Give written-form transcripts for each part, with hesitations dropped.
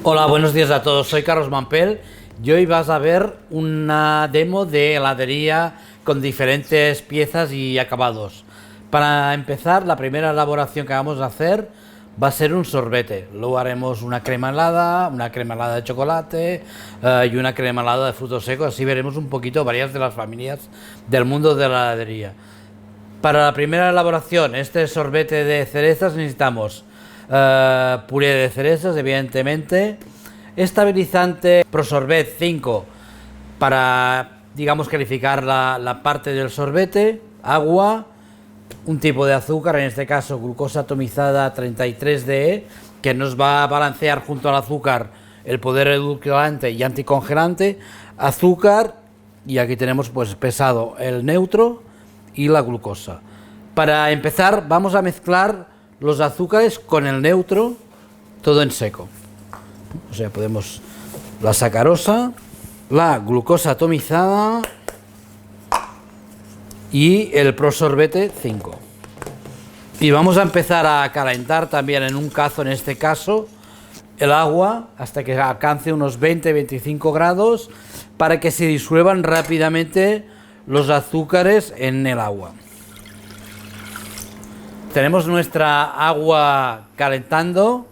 Hola, buenos días a todos, soy Carlos Mampel y hoy vas a ver una demo de heladería con diferentes piezas y acabados. Para empezar, la primera elaboración que vamos a hacer va a ser un sorbete. Luego haremos una crema helada de chocolate y una crema helada de frutos secos. Así veremos un poquito varias de las familias del mundo de la heladería. Para la primera elaboración, este sorbete de cerezas, necesitamos puré de cerezas, evidentemente, estabilizante Prosorbet 5 para, digamos, calificar la parte del sorbete, agua, un tipo de azúcar, en este caso glucosa atomizada 33DE, que nos va a balancear junto al azúcar el poder edulcorante y anticongelante, azúcar, y aquí tenemos pues pesado el neutro y la glucosa. Para empezar vamos a mezclar los azúcares con el neutro, todo en seco. O sea, podemos la sacarosa, la glucosa atomizada y el Prosorbete 5. Y vamos a empezar a calentar también en un cazo, en este caso, el agua hasta que alcance unos 20-25 grados para que se disuelvan rápidamente los azúcares en el agua. Tenemos nuestra agua calentando,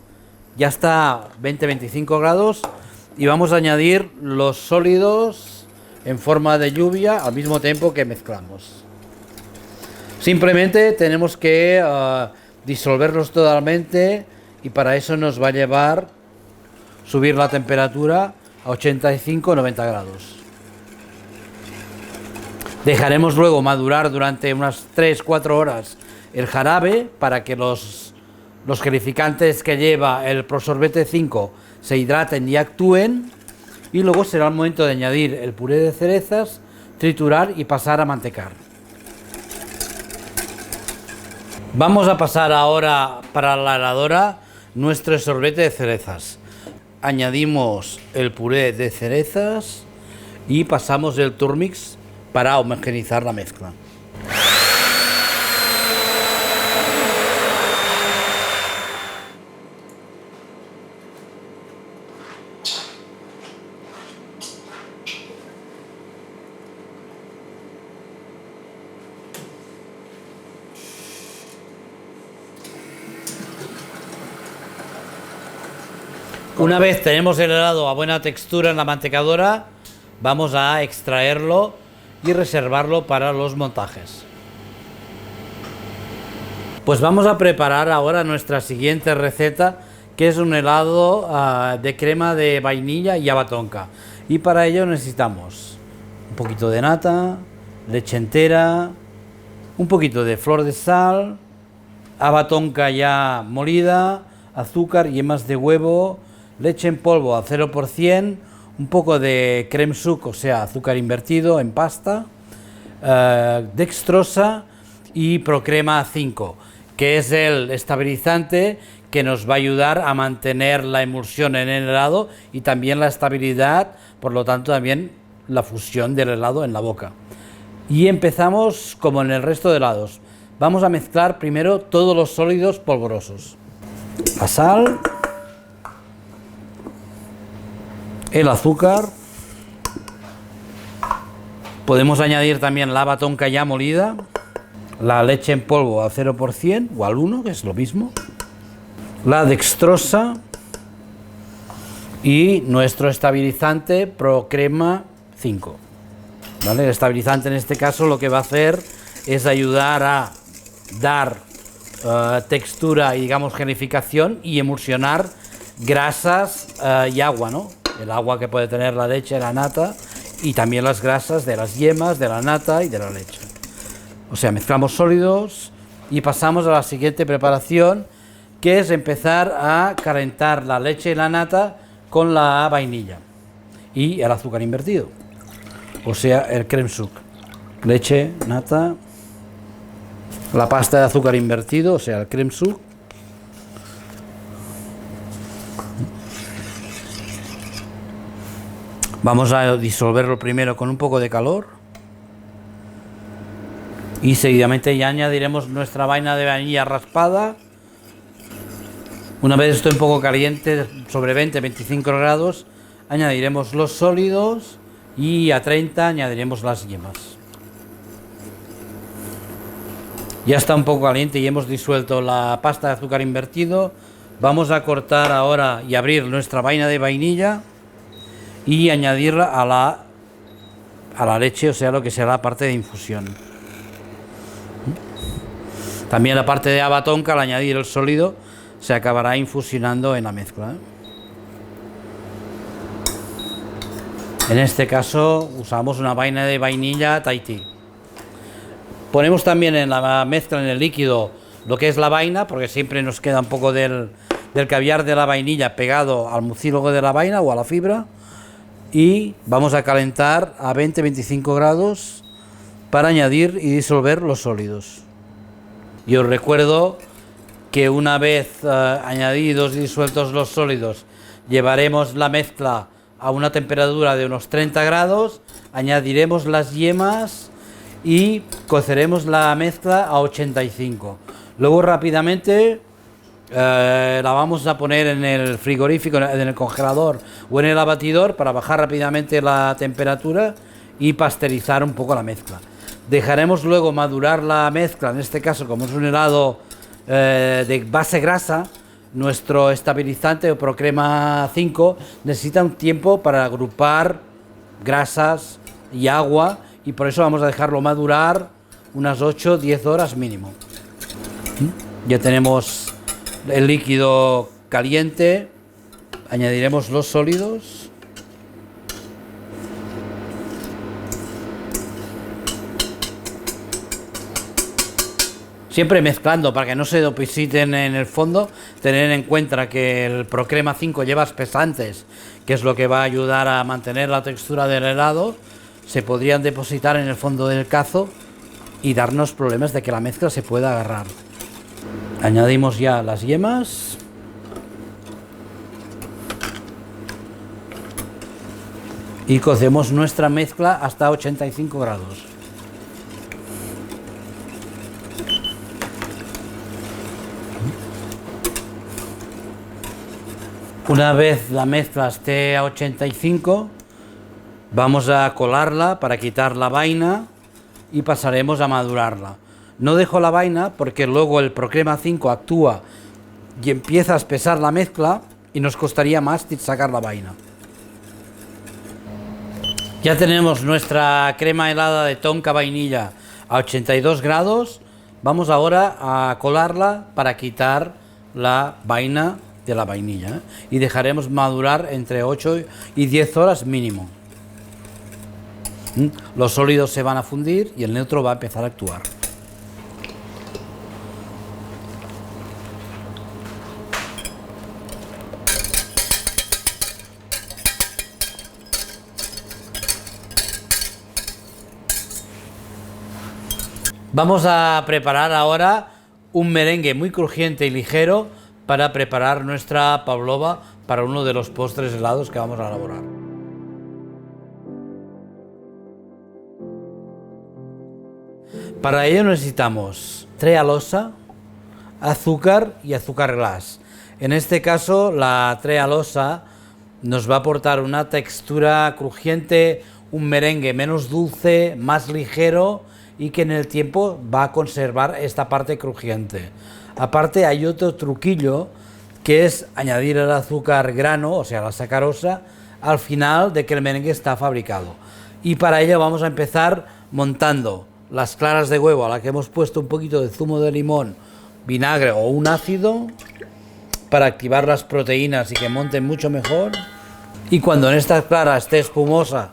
ya está a 20-25 grados y vamos a añadir los sólidos en forma de lluvia al mismo tiempo que mezclamos. Simplemente tenemos que disolverlos totalmente y para eso nos va a llevar subir la temperatura a 85-90 grados. Dejaremos luego madurar durante unas 3-4 horas el jarabe para que los gelificantes que lleva el Prosorbete 5 se hidraten y actúen, y luego será el momento de añadir el puré de cerezas, triturar y pasar a mantecar. Vamos a pasar ahora para la heladora nuestro sorbete de cerezas. Añadimos el puré de cerezas y pasamos el turmix para homogeneizar la mezcla. Una vez tenemos el helado a buena textura en la mantecadora, vamos a extraerlo y reservarlo para los montajes. Pues vamos a preparar ahora nuestra siguiente receta, que es un helado de crema de vainilla y haba tonka. Y para ello necesitamos un poquito de nata, leche entera, un poquito de flor de sal, haba tonka ya molida, azúcar, yemas de huevo, leche en polvo al 0%, un poco de crème sucre, o sea, azúcar invertido en pasta, dextrosa y Procrema 5, que es el estabilizante que nos va a ayudar a mantener la emulsión en el helado y también la estabilidad, por lo tanto también la fusión del helado en la boca. Y empezamos como en el resto de helados. Vamos a mezclar primero todos los sólidos polvorosos. La sal, el azúcar, podemos añadir también la haba tonka ya molida, la leche en polvo al 0% o al 1, que es lo mismo, la dextrosa y nuestro estabilizante Procrema 5. ¿Vale? El estabilizante en este caso lo que va a hacer es ayudar a dar textura y, digamos, gelificación y emulsionar grasas y agua, ¿no? El agua que puede tener la leche, la nata, y también las grasas de las yemas, de la nata y de la leche. O sea, mezclamos sólidos y pasamos a la siguiente preparación, que es empezar a calentar la leche y la nata con la vainilla y el azúcar invertido, o sea, el crème sucre. Leche, nata, la pasta de azúcar invertido, o sea, el crème sucre. Vamos a disolverlo primero con un poco de calor y seguidamente ya añadiremos nuestra vaina de vainilla raspada Una vez esto un poco caliente, sobre 20-25 grados, añadiremos los sólidos y a 30 añadiremos las yemas. Ya está un poco caliente y hemos disuelto la pasta de azúcar invertido. Vamos a cortar ahora y abrir nuestra vaina de vainilla y añadirla a la leche, o sea, lo que será la parte de infusión. También la parte de abatón, que al añadir el sólido se acabará infusionando en la mezcla. En este caso usamos una vaina de vainilla Tahití. Ponemos también en la mezcla, en el líquido, lo que es la vaina, porque siempre nos queda un poco del caviar de la vainilla pegado al mucílago de la vaina o a la fibra. Y vamos a calentar a 20-25 grados para añadir y disolver los sólidos. Y os recuerdo que una vez añadidos y disueltos los sólidos, llevaremos la mezcla a una temperatura de unos 30 grados, añadiremos las yemas y coceremos la mezcla a 85. Luego rápidamente la vamos a poner en el frigorífico, en el congelador o en el abatidor para bajar rápidamente la temperatura y pasteurizar un poco la mezcla. Dejaremos luego madurar la mezcla, en este caso como es un helado de base grasa, nuestro estabilizante o Procrema 5 necesita un tiempo para agrupar grasas y agua, y por eso vamos a dejarlo madurar unas 8-10 horas mínimo. Ya tenemos el líquido caliente, añadiremos los sólidos. Siempre mezclando para que no se depositen en el fondo. Tener en cuenta que el Procrema 5 lleva espesantes, que es lo que va a ayudar a mantener la textura del helado. Se podrían depositar en el fondo del cazo y darnos problemas de que la mezcla se pueda agarrar. Añadimos ya las yemas. Y cocemos nuestra mezcla hasta 85 grados. Una vez la mezcla esté a 85, vamos a colarla para quitar la vaina y pasaremos a madurarla. No dejo la vaina porque luego el Procrema 5 actúa y empieza a espesar la mezcla y nos costaría más sacar la vaina. Ya tenemos nuestra crema helada de tonka vainilla a 82 grados. Vamos ahora a colarla para quitar la vaina de la vainilla, y dejaremos madurar entre 8 y 10 horas mínimo. Los sólidos se van a fundir y el neutro va a empezar a actuar. Vamos a preparar ahora un merengue muy crujiente y ligero para preparar nuestra pavlova para uno de los postres helados que vamos a elaborar. Para ello necesitamos trealosa, azúcar y azúcar glass. En este caso la trealosa nos va a aportar una textura crujiente, un merengue menos dulce, más ligero y que en el tiempo va a conservar esta parte crujiente. Aparte hay otro truquillo que es añadir el azúcar grano, o sea la sacarosa, al final de que el merengue está fabricado. Y para ello vamos a empezar montando las claras de huevo a la que hemos puesto un poquito de zumo de limón, vinagre o un ácido para activar las proteínas y que monten mucho mejor. Y cuando en esta clara esté espumosa,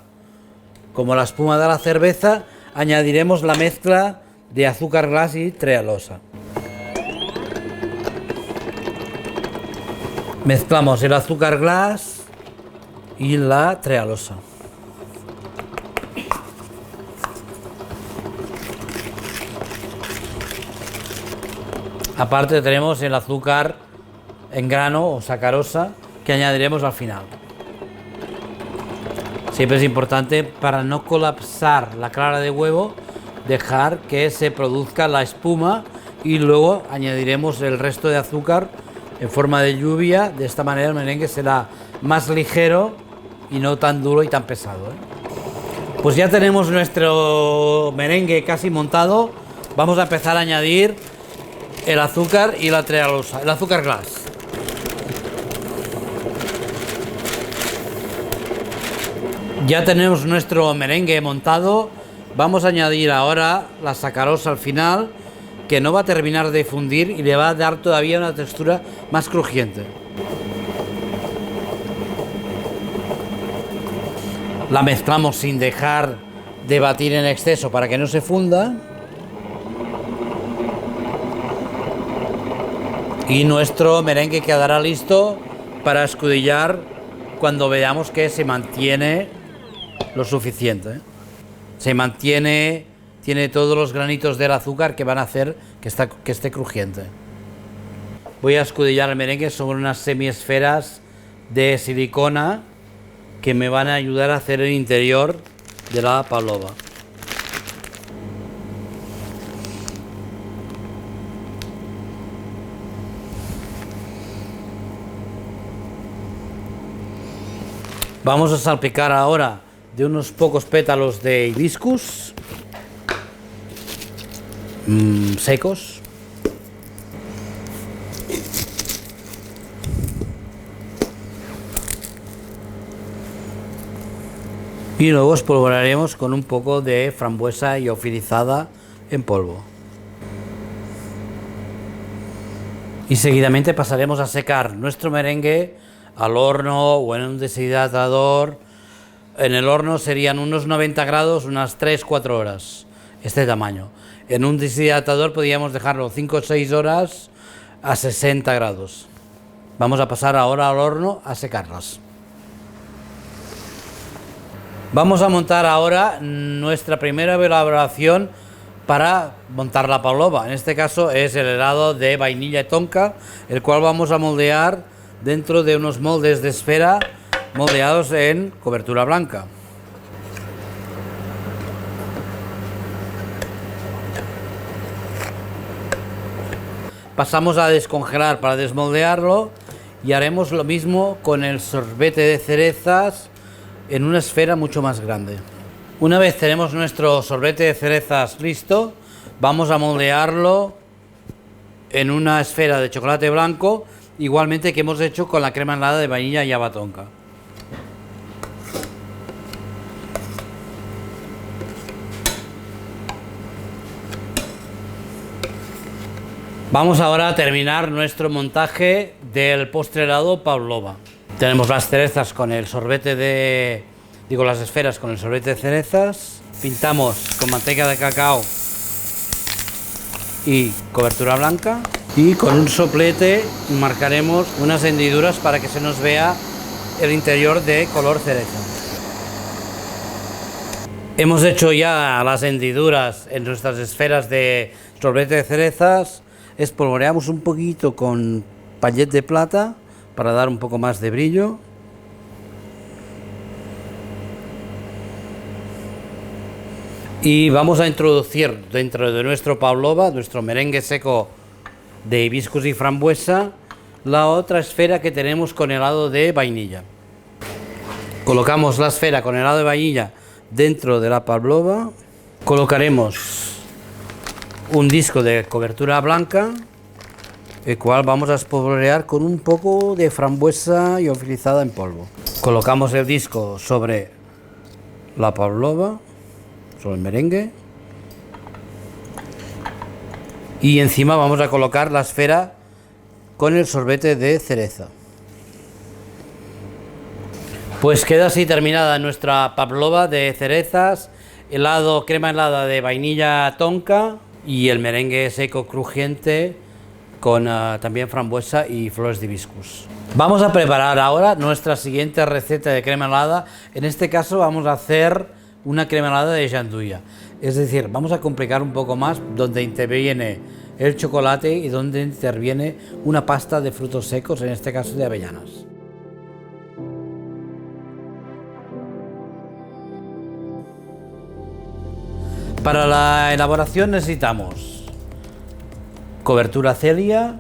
como la espuma de la cerveza, añadiremos la mezcla de azúcar glass y trealosa. Mezclamos el azúcar glass y la trealosa. Aparte tenemos el azúcar en grano o sacarosa que añadiremos al final. Siempre es importante, para no colapsar la clara de huevo, dejar que se produzca la espuma y luego añadiremos el resto de azúcar en forma de lluvia. De esta manera el merengue será más ligero y no tan duro y tan pesado, ¿eh? Pues ya tenemos nuestro merengue casi montado. Vamos a empezar a añadir el azúcar y la trealosa, el azúcar glass. Ya tenemos nuestro merengue montado. Vamos a añadir ahora la sacarosa al final, que no va a terminar de fundir y le va a dar todavía una textura más crujiente. La mezclamos sin dejar de batir en exceso para que no se funda. Y nuestro merengue quedará listo para escudillar cuando veamos que se mantiene lo suficiente, ¿eh? Se mantiene, tiene todos los granitos del azúcar que van a hacer que esté crujiente. Voy a escudillar el merengue sobre unas semiesferas de silicona que me van a ayudar a hacer el interior de la pavlova. Vamos a salpicar ahora de unos pocos pétalos de hibiscus secos. Y luego espolvorearemos con un poco de frambuesa liofilizada en polvo. Y seguidamente pasaremos a secar nuestro merengue al horno o en un deshidratador. En el horno serían unos 90 grados, unas 3-4 horas, este tamaño. En un deshidratador podríamos dejarlo 5 o 6 horas a 60 grados. Vamos a pasar ahora al horno a secarlas. Vamos a montar ahora nuestra primera elaboración para montar la pavlova. En este caso es el helado de vainilla tonka, el cual vamos a moldear dentro de unos moldes de esfera moldeados en cobertura blanca. Pasamos a descongelar para desmoldearlo y haremos lo mismo con el sorbete de cerezas en una esfera mucho más grande. Una vez tenemos nuestro sorbete de cerezas listo, vamos a moldearlo en una esfera de chocolate blanco, igualmente que hemos hecho con la crema helada de vainilla y haba tonka. Vamos ahora a terminar nuestro montaje del postre helado pavlova. Tenemos las cerezas con el sorbete de... las esferas con el sorbete de cerezas. Pintamos con manteca de cacao y cobertura blanca. Y con un soplete marcaremos unas hendiduras para que se nos vea el interior de color cereza. Hemos hecho ya las hendiduras en nuestras esferas de sorbete de cerezas. Espolvoreamos un poquito con pallet de plata para dar un poco más de brillo. Y vamos a introducir dentro de nuestro pavlova, nuestro merengue seco de hibiscus y frambuesa, la otra esfera que tenemos con helado de vainilla. Colocamos la esfera con helado de vainilla dentro de la pavlova. Colocaremos un disco de cobertura blanca, el cual vamos a espolvorear con un poco de frambuesa liofilizada en polvo. Colocamos el disco sobre la pavlova, sobre el merengue, y encima vamos a colocar la esfera con el sorbete de cereza. Pues queda así terminada nuestra pavlova de cerezas, helado, crema helada de vainilla tonka y el merengue seco crujiente con también frambuesa y flores de hibiscus. Vamos a preparar ahora nuestra siguiente receta de crema helada. En este caso vamos a hacer una crema helada de gianduja. Es decir, vamos a complicar un poco más donde interviene el chocolate y donde interviene una pasta de frutos secos, en este caso de avellanas. Para la elaboración necesitamos cobertura Celia,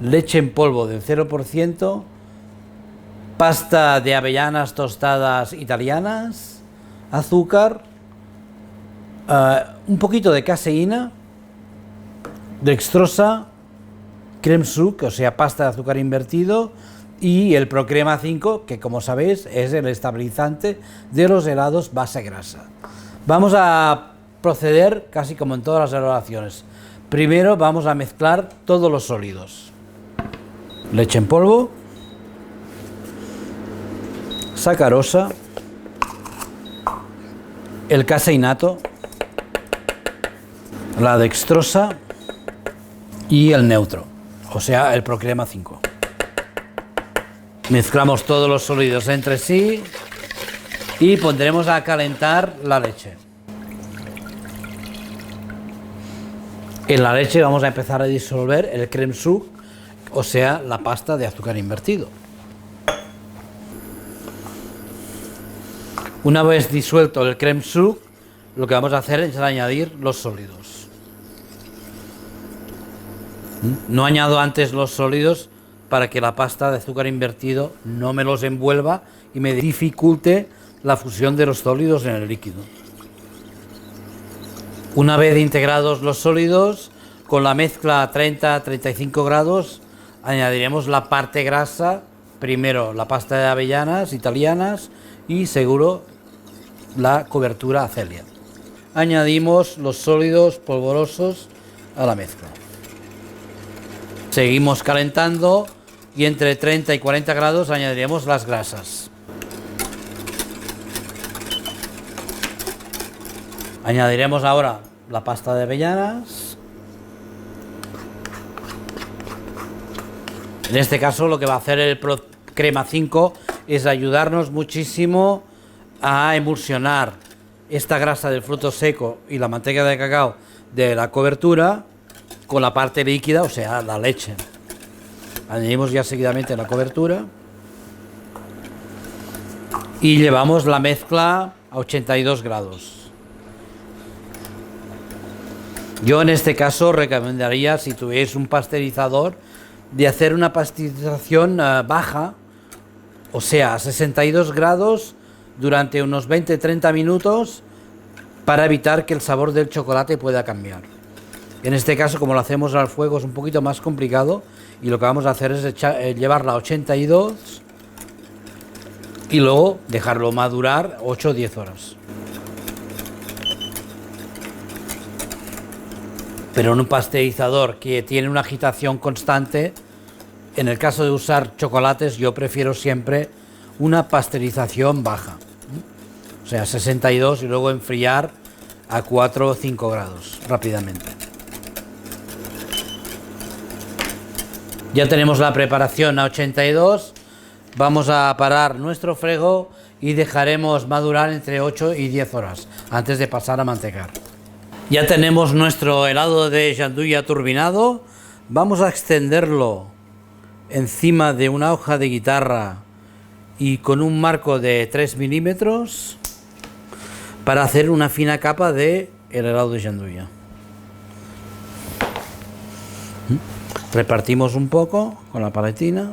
leche en polvo del 0%, pasta de avellanas tostadas italianas, azúcar, un poquito de caseína, dextrosa, creme sucre, o sea, pasta de azúcar invertido, y el Procrema 5, que como sabéis es el estabilizante de los helados base grasa. Vamos a proceder casi como en todas las elaboraciones. Primero vamos a mezclar todos los sólidos. Leche en polvo, sacarosa, el caseinato, la dextrosa y el neutro, o sea, el Procrema 5. Mezclamos todos los sólidos entre sí y pondremos a calentar la leche. En la leche vamos a empezar a disolver el creme sucre, o sea, la pasta de azúcar invertido. Una vez disuelto el creme sucre, lo que vamos a hacer es añadir los sólidos. No añado antes los sólidos para que la pasta de azúcar invertido no me los envuelva y me dificulte la fusión de los sólidos en el líquido. Una vez integrados los sólidos, con la mezcla a 30-35 grados, añadiremos la parte grasa, primero la pasta de avellanas italianas y seguro la cobertura Acelia. Añadimos los sólidos polvorosos a la mezcla. Seguimos calentando y entre 30 y 40 grados añadiremos las grasas. Añadiremos ahora la pasta de avellanas. En este caso lo que va a hacer el Procrema 5 es ayudarnos muchísimo a emulsionar esta grasa del fruto seco y la manteca de cacao de la cobertura con la parte líquida, o sea, la leche. Añadimos ya seguidamente la cobertura y llevamos la mezcla a 82 grados. Yo en este caso recomendaría, si tuvierais un pasteurizador, de hacer una pasteurización baja, o sea, a 62 grados durante unos 20-30 minutos para evitar que el sabor del chocolate pueda cambiar. En este caso, como lo hacemos al fuego, es un poquito más complicado y lo que vamos a hacer es llevarla a 82 y luego dejarlo madurar 8 o 10 horas. Pero en un pasteurizador que tiene una agitación constante, en el caso de usar chocolates, yo prefiero siempre una pasteurización baja, o sea, 62 y luego enfriar a 4 o 5 grados rápidamente. Ya tenemos la preparación a 82, vamos a parar nuestro fuego y dejaremos madurar entre 8 y 10 horas antes de pasar a mantecar. Ya tenemos nuestro helado de gianduja turbinado, vamos a extenderlo encima de una hoja de guitarra y con un marco de 3 milímetros para hacer una fina capa de el helado de gianduja. Repartimos un poco con la paletina.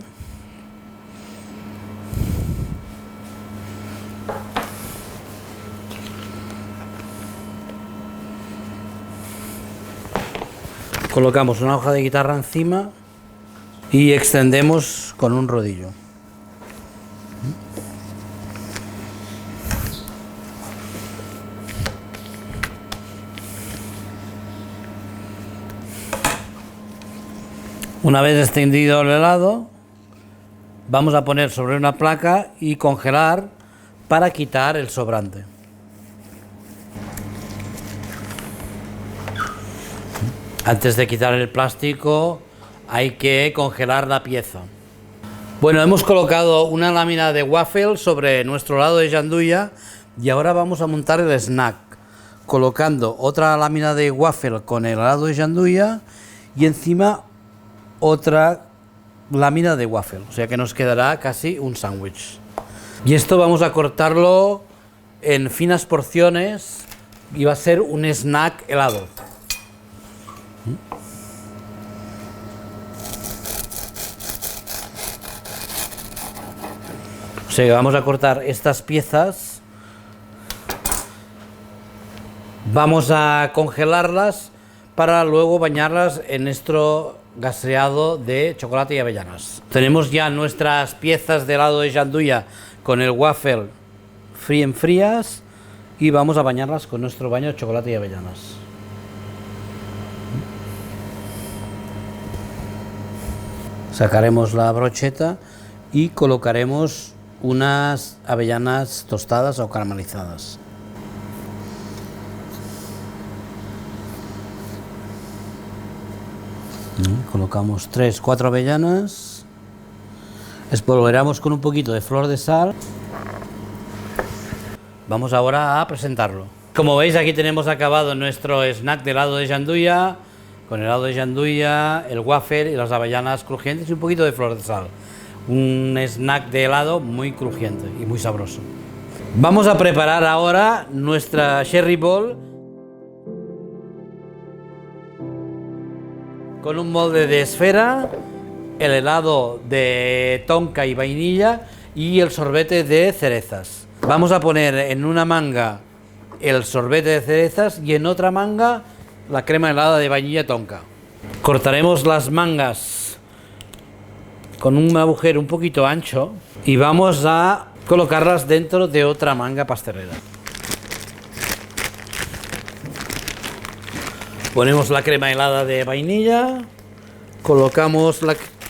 Colocamos una hoja de guitarra encima y extendemos con un rodillo. Una vez extendido el helado, vamos a poner sobre una placa y congelar para quitar el sobrante. Antes de quitar el plástico hay que congelar la pieza. Bueno, hemos colocado una lámina de waffle sobre nuestro helado de gianduja y ahora vamos a montar el snack, colocando otra lámina de waffle con el helado de gianduja y encima otra lámina de waffle, o sea que nos quedará casi un sándwich. Y esto vamos a cortarlo en finas porciones y va a ser un snack helado. sea, vamos a cortar estas piezas, vamos a congelarlas para luego bañarlas en nuestro glaseado de chocolate y avellanas. Tenemos ya nuestras piezas de helado de gianduja con el waffle frías y vamos a bañarlas con nuestro baño de chocolate y avellanas. Sacaremos la brocheta y colocaremos unas avellanas tostadas o caramelizadas. Colocamos 3-4 avellanas, espolvoreamos con un poquito de flor de sal. Vamos ahora a presentarlo. Como veis, aquí tenemos acabado nuestro snack de helado de gianduja, con helado de gianduja, el waffle y las avellanas crujientes y un poquito de flor de sal. Un snack de helado muy crujiente y muy sabroso. Vamos a preparar ahora nuestra cherry ball con un molde de esfera, el helado de tonka y vainilla y el sorbete de cerezas. Vamos a poner en una manga el sorbete de cerezas y en otra manga la crema helada de vainilla tonka. Cortaremos las mangas con un agujero un poquito ancho y vamos a colocarlas dentro de otra manga pastelera. Ponemos la crema helada de vainilla, colocamos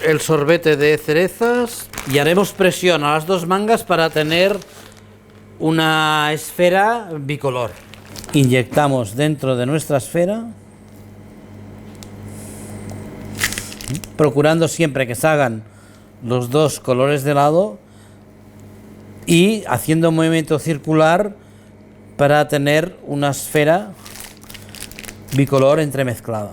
el sorbete de cerezas y haremos presión a las dos mangas para tener una esfera bicolor. Inyectamos dentro de nuestra esfera, procurando siempre que salgan los dos colores de helado y haciendo un movimiento circular para tener una esfera bicolor entremezclada.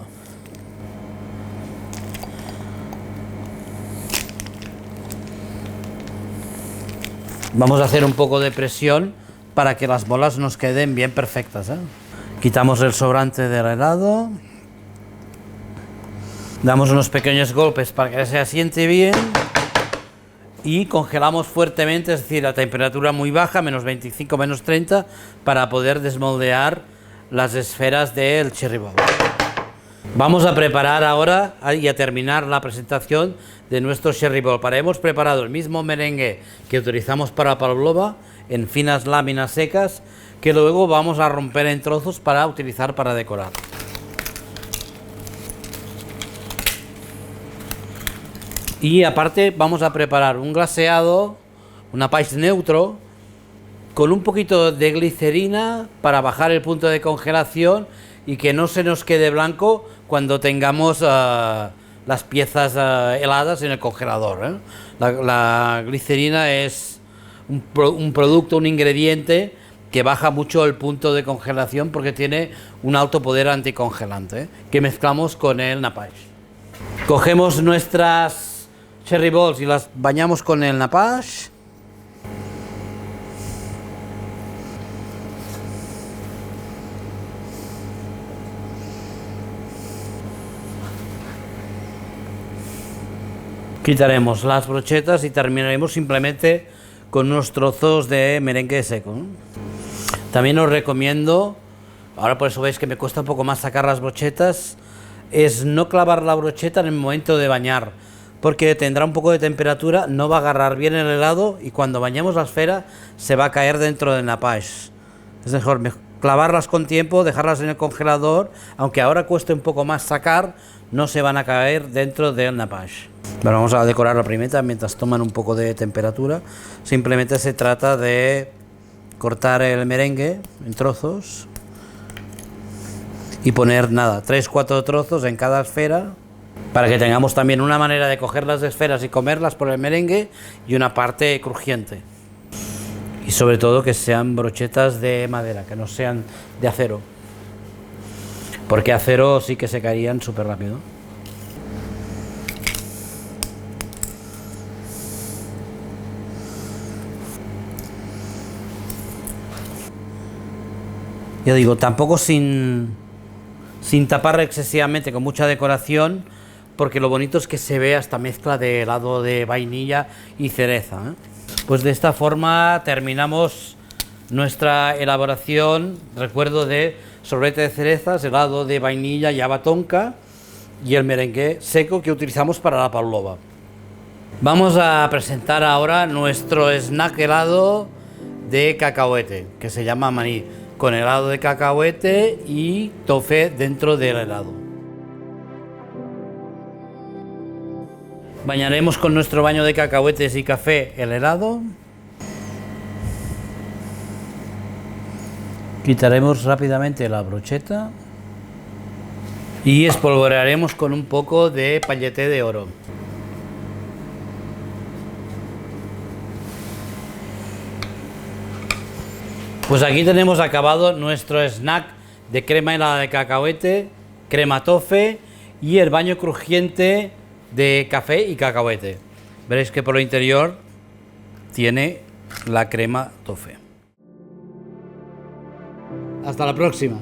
Vamos a hacer un poco de presión para que las bolas nos queden bien perfectas, ¿eh? Quitamos el sobrante del helado, damos unos pequeños golpes para que se asiente bien y congelamos fuertemente, es decir, a temperatura muy baja, menos 25, menos 30, para poder desmoldear las esferas del cherry ball. Vamos a preparar ahora y a terminar la presentación de nuestro cherry ball. Hemos preparado el mismo merengue que utilizamos para pavlova en finas láminas secas, que luego vamos a romper en trozos para utilizar para decorar. Y aparte vamos a preparar un glaseado, una país neutro, con un poquito de glicerina para bajar el punto de congelación y que no se nos quede blanco cuando tengamos las piezas heladas en el congelador, ¿eh? La glicerina es un producto, un ingrediente que baja mucho el punto de congelación porque tiene un alto poder anticongelante, ¿eh? Que mezclamos con el napash. Cogemos nuestras cherry balls y las bañamos con el napash. Quitaremos las brochetas y terminaremos simplemente con unos trozos de merengue seco, ¿no? También os recomiendo, ahora por eso veis que me cuesta un poco más sacar las brochetas, es no clavar la brocheta en el momento de bañar, porque tendrá un poco de temperatura, no va a agarrar bien el helado y cuando bañemos la esfera se va a caer dentro del napash. Es mejor clavarlas con tiempo, dejarlas en el congelador, aunque ahora cueste un poco más sacar, no se van a caer dentro del napash. Bueno, vamos a decorar la pimienta mientras toman un poco de temperatura. Simplemente se trata de cortar el merengue en trozos y poner nada, 3-4 trozos en cada esfera para que tengamos también una manera de coger las esferas y comerlas por el merengue y una parte crujiente. Y sobre todo que sean brochetas de madera, que no sean de acero, porque acero sí que se caerían súper rápido. Ya digo, tampoco sin tapar excesivamente con mucha decoración, porque lo bonito es que se vea esta mezcla de helado de vainilla y cereza, ¿eh? Pues de esta forma terminamos nuestra elaboración, recuerdo, de sorbete de cerezas, helado de vainilla y haba tonka y el merengue seco que utilizamos para la pavlova. Vamos a presentar ahora nuestro snack helado de cacahuete, que se llama maní, con helado de cacahuete y toffee dentro del helado. Bañaremos con nuestro baño de cacahuetes y café el helado. Quitaremos rápidamente la brocheta y espolvorearemos con un poco de pailleté de oro. Pues aquí tenemos acabado nuestro snack de crema helada de cacahuete, crema toffee y el baño crujiente de café y cacahuete. Veréis que por lo interior tiene la crema toffee. Hasta la próxima.